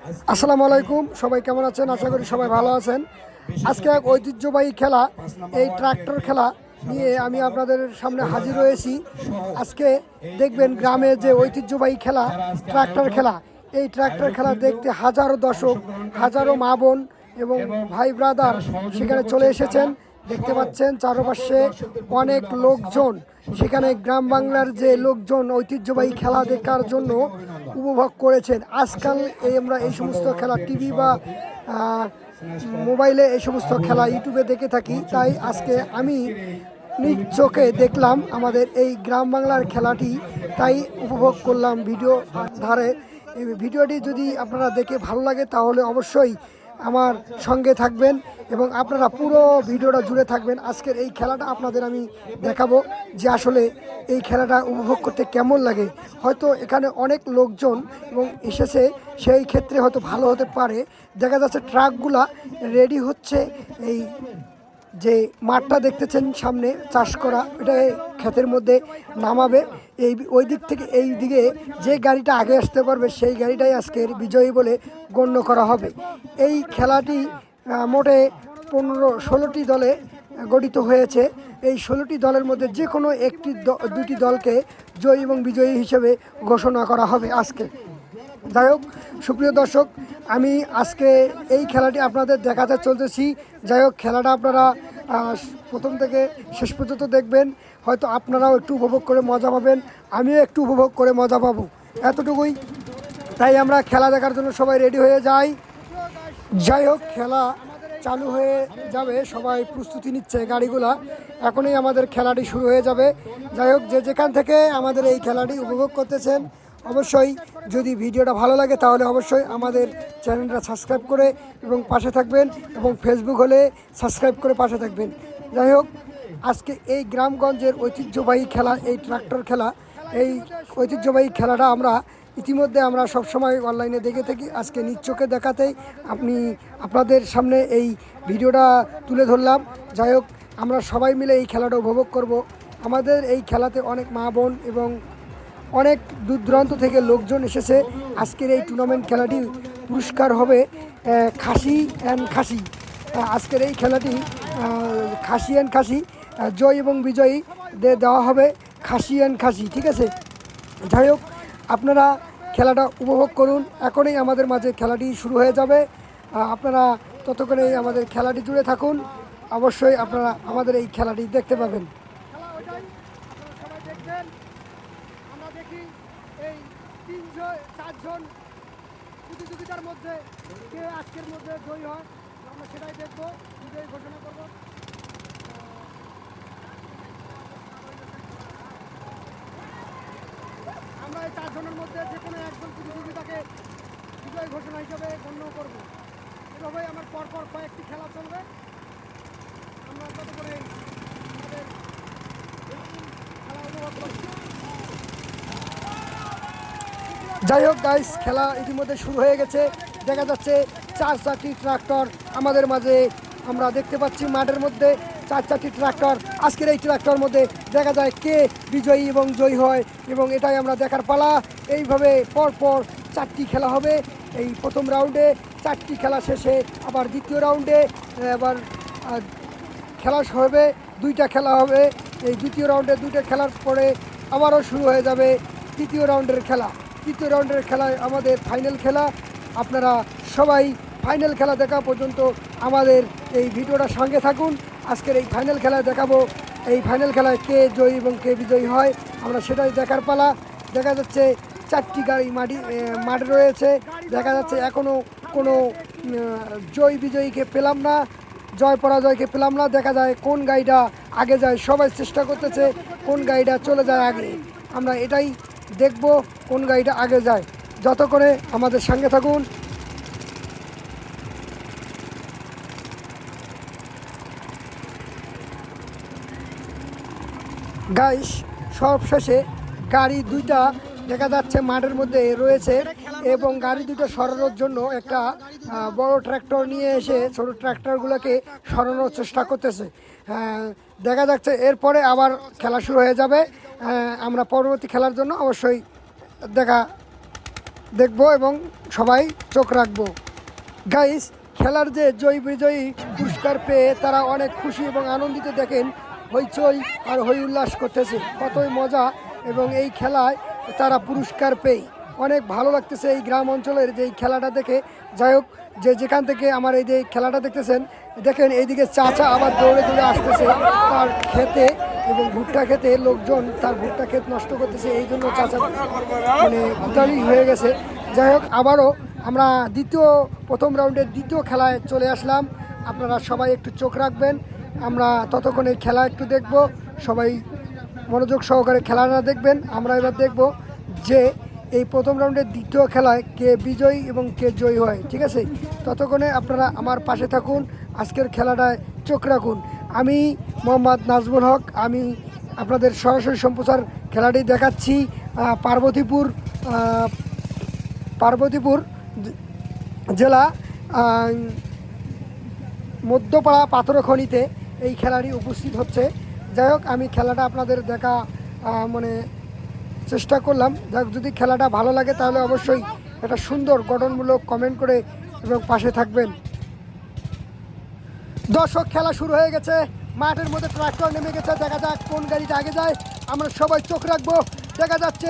আসসালামু আলাইকুম, সবাই কেমন আছেন? আশা করি সবাই ভালো আছেন। আজকে এক ঐতিহ্যবাহী খেলা, এই ট্রাক্টর খেলা নিয়ে আমি আপনাদের সামনে হাজির হয়েছি। আজকে দেখবেন গ্রামে যে ঐতিহ্যবাহী খেলা ট্রাক্টর খেলা, এই ট্রাক্টর খেলা দেখতে হাজারো দর্শক, হাজারো মা বোন এবং ভাই ব্রাদার সেখানে চলে এসেছেন। দেখতে পাচ্ছেন চারপাশে অনেক লোকজন, সেখানে গ্রাম বাংলার যে লোকজন ঐতিহ্যবাহী খেলা দেখার জন্য উপভোগ করেছেন। আজকাল আমরা এই সমস্ত খেলা টিভি বা মোবাইলে এই সমস্ত খেলা ইউটিউবে দেখে থাকি, তাই আজকে আমি নিজ চোখে দেখলাম আমাদের এই গ্রাম বাংলার খেলাটি, তাই উপভোগ করলাম ভিডিও ধারে। এই ভিডিওটি যদি আপনারা দেখে ভালো লাগে তাহলে অবশ্যই আমার সঙ্গে থাকবেন এবং আপনারা পুরো ভিডিওটা জুড়ে থাকবেন। আজকের এই খেলাটা আপনাদের আমি দেখাবো যে আসলে এই খেলাটা উপভোগ করতে কেমন লাগে। হয়তো এখানে অনেক লোকজন এবং এসেছে, সেই ক্ষেত্রে হয়তো ভালো হতে পারে। দেখা যাচ্ছে ট্রাকগুলা রেডি হচ্ছে, এই যে মাঠটা দেখতেছেন সামনে চাষ করা, এটা ক্ষেতের মধ্যে নামাবে। এই ওই দিক থেকে এই দিকে যে গাড়িটা আগে আসতে পারবে সেই গাড়িটাই আজকের বিজয়ী বলে গণ্য করা হবে। এই খেলাটি মোটে 15-16টি দলে গঠিত হয়েছে। এই 16টি দলের মধ্যে যে কোনো দুটি দলকে জয়ী এবং বিজয়ী হিসেবে ঘোষণা করা হবে আজকে। যাই হোক, সুপ্রিয় দর্শক, আমি আজকে এই খেলাটি আপনাদের দেখাতে চলতেছি। যাই হোক, খেলাটা আপনারা প্রথম থেকে শেষ পর্যন্ত দেখবেন, হয়তো আপনারাও একটু উপভোগ করে মজা পাবেন, আমিও একটু উপভোগ করে মজা পাবো, এতটুকুই। তাই আমরা খেলা দেখার জন্য সবাই রেডি হয়ে যাই। যাই হোক, খেলা চালু হয়ে যাবে, সবাই প্রস্তুতি নিচ্ছে গাড়িগুলা, এখনই আমাদের খেলাটি শুরু হয়ে যাবে। যাই হোক, যে যেখান থেকে আমাদের এই খেলাটি উপভোগ করতেছেন, অবশ্যই যদি ভিডিওটা ভালো লাগে তাহলে অবশ্যই আমাদের চ্যানেলটা সাবস্ক্রাইব করে এবং পাশে থাকবেন, এবং ফেসবুক হলে সাবস্ক্রাইব করে পাশে থাকবেন। যাই হোক, আজকে এই গ্রামগঞ্জের ঐতিহ্যবাহী খেলা এই ট্রাক্টর খেলা, এই ঐতিহ্যবাহী খেলাটা ইতিমধ্যে আমরা সবসময় অনলাইনে দেখে থাকি। আজকে নিজ চোখে দেখাতেই আপনাদের সামনে এই ভিডিওটা তুলে ধরলাম। যাই হোক, আমরা সবাই মিলে এই খেলাটা উপভোগ করব। আমাদের এই খেলাতে অনেক মা বোন এবং অনেক দূর দূরান্ত থেকে লোকজন এসেছে। আজকের এই টুর্নামেন্ট খেলাটি পুরস্কার হবে খাসি অ্যান্ড খাসি। আজকের এই খেলাটি খাসি অ্যান্ড খাসি, জয় এবং বিজয়ী দেওয়া হবে খাসি অ্যান্ড খাসি, ঠিক আছে? যাই হোক, আপনারা খেলাটা উপভোগ করুন, এখনই আমাদের মাঝে খেলাটি শুরু হয়ে যাবে। আপনারা ততক্ষণেই আমাদের খেলাটি জুড়ে থাকুন, অবশ্যই আপনারা আমাদের এই খেলাটি দেখতে পাবেন। আমরা দেখি এই 3-4জন প্রতিযোগিতার মধ্যে কে আজকের মধ্যে জয়ী হয়, আমরা সেটাই দেখবো, বিজয়ী ঘোষণা করব। আমরা এই 4 জনের মধ্যে যে কোনো একজন প্রতিযোগিতাকে বিজয়ী ঘোষণা হিসাবে গণ্য করব। এভাবেই আমার পরপর কয়েকটি খেলা চলবে, আমরা তত করে আমাদের খেলা উপভোগ করব। যাই হোক গাইস, খেলা ইতিমধ্যে শুরু হয়ে গেছে। দেখা যাচ্ছে 4-4টি ট্রাক্টর আমাদের মাঝে আমরা দেখতে পাচ্ছি। মাঠের মধ্যে 4-4টি ট্রাক্টর, আজকের এই ট্রাক্টর মধ্যে দেখা যায় কে বিজয়ী এবং জয়ী হয়, এবং এটাই আমরা দেখার পালা। এইভাবে পরপর 4টি খেলা হবে। এই প্রথম রাউন্ডে 4টি খেলা শেষে আবার দ্বিতীয় রাউন্ডে আবার খেলা হবে, 2টা খেলা হবে। এই দ্বিতীয় রাউন্ডে 2টা খেলার পরে আবারও শুরু হয়ে যাবে তৃতীয় রাউন্ডের খেলা। তৃতীয় রাউন্ডের খেলায় আমাদের ফাইনাল খেলা। আপনারা সবাই ফাইনাল খেলা দেখা পর্যন্ত আমাদের এই ভিডিওটার সঙ্গে থাকুন। আজকের এই ফাইনাল খেলায় দেখাবো এই ফাইনাল খেলায় কে জয়ী এবং কে বিজয়ী হয়, আমরা সেটাই দেখার পালা। দেখা যাচ্ছে 4টি গাড়ি মাঠে রয়েছে। দেখা যাচ্ছে এখনও কোনো জয় বিজয়ীকে পেলাম না, জয় পরাজয়কে পেলাম না। দেখা যায় কোন গাড়িটা আগে যায়, সবাই চেষ্টা করতেছে কোন গাড়িটা চলে যায় আগে। আমরা এটাই দেখব কোন গাড়িটা আগে যায়। যতক্ষণে আমাদের সঙ্গে থাকুন। গাইস, সব শেষে গাড়ি 2টা দেখা যাচ্ছে মাঠের মধ্যে রয়েছে, এবং গাড়ি 2টো সরানোর জন্য একটা বড় ট্র্যাক্টর নিয়ে এসে ছোটো ট্র্যাক্টরগুলোকে সরানোর চেষ্টা করতেছে। দেখা যাচ্ছে এরপরে আবার খেলা শুরু হয়ে যাবে। আমরা পরবর্তী খেলার জন্য অবশ্যই দেখব এবং সবাই চোখ রাখবো। গাইস, খেলার যে জয়ী বিজয়ী পুরস্কার পেয়ে তারা অনেক খুশি এবং আনন্দিত, দেখেন হইচই আর হই উল্লাস করতেছে, কতই মজা। এবং এই খেলায় তারা পুরস্কার পেয়ে অনেক ভালো লাগতেছে এই গ্রাম অঞ্চলের যে খেলাটা দেখে। যাই হোক, যে যেখান থেকে আমার এই যে খেলাটা দেখতেছেন, দেখেন এইদিকে চাচা আবার দৌড়ে দৌড়ে আসতেছে তার খেতে, এবং ভুট্টা খেতে লোকজন তার ভুট্টা ক্ষেত নষ্ট করতেছে, এই জন্য চাচা মানে উতালি হয়ে গেছে। যাই হোক, আবারও আমরা প্রথম রাউন্ডের দ্বিতীয় খেলায় চলে আসলাম। আপনারা সবাই একটু চোখ রাখবেন, আমরা ততক্ষণে খেলা একটু দেখব। সবাই মনোযোগ সহকারে খেলাটা দেখবেন। আমরা এবার দেখব যে এই প্রথম রাউন্ডের দ্বিতীয় খেলায় কে বিজয়ী এবং কে জয়ী হয়, ঠিক আছে? ততক্ষণে আপনারা আমার পাশে থাকুন, আজকের খেলাটায় চোখ রাখুন। আমি মোহাম্মদ নাজমুল হক, আমি আপনাদের সরাসরি সম্প্রচার খেলাটি দেখাচ্ছি পার্বতীপুর জেলা মধ্যপাড়া পাথরখনিতে এই খেলাটি উপস্থিত হচ্ছে। যাই হোক, আমি খেলাটা আপনাদের দেখা মানে চেষ্টা করলাম। যাক, যদি খেলাটা ভালো লাগে তাহলে অবশ্যই একটা সুন্দর গঠনমূলক কমেন্ট করে এবং পাশে থাকবেন। দর্শক, খেলা শুরু হয়ে গেছে, মাঠের মধ্যে ট্রাক্টর নেমে গেছে, দেখা যাক কোন গাড়িটা আগে যায়। আমরা সবাই চোখ রাখবো। দেখা যাচ্ছে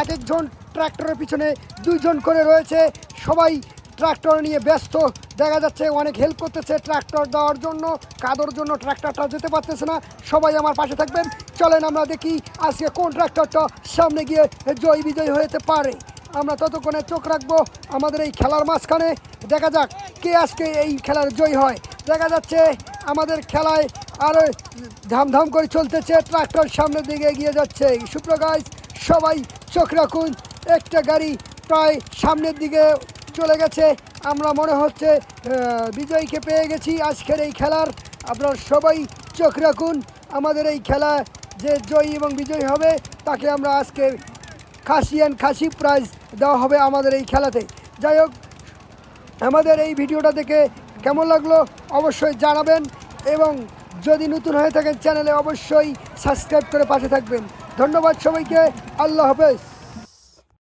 এক একজন ট্রাক্টরের পিছনে 2 জন করে রয়েছে, সবাই ট্রাক্টর নিয়ে ব্যস্ত। দেখা যাচ্ছে অনেক হেল্প করতেছে ট্রাক্টর দেওয়ার জন্য, কাদর জন্য ট্রাক্টরটা যেতে পারতেছে না। সবাই আমার পাশে থাকবেন, চলেন আমরা দেখি আজকে কোন ট্রাক্টরটা সামনে গিয়ে জয় বিজয়ী হতে পারে। আমরা ততক্ষণে চোখ রাখবো আমাদের এই খেলার মাঝখানে, দেখা যাক কে আজকে এই খেলার জয়ী হয়। দেখা যাচ্ছে আমাদের খেলায় আরও ধামধাম করে চলতেছে, ট্রাক্টর সামনের দিকে এগিয়ে যাচ্ছে। সুপ্রিয় গাইস, সবাই চোখ রাখুন, একটা গাড়ি প্রায় সামনের দিকে চলে গেছে। আমরা মনে হচ্ছে বিজয়ীকে পেয়ে গেছি আজকের এই খেলার। আপনারা সবাই চোখ রাখুন, আমাদের এই খেলা যে জয়ী এবং বিজয়ী হবে তাকে আমরা আজকে খাসি প্রাইজ দেওয়া হবে আমাদের এই খেলাতে। যাই হোক, আমাদের এই ভিডিওটা দেখে কেমন লাগলো অবশ্যই জানাবেন, এবং যদি নতুন হয়ে থাকেন চ্যানেলে অবশ্যই সাবস্ক্রাইব করে পাশে থাকবেন। ধন্যবাদ সবাইকে, আল্লাহ হাফেজ।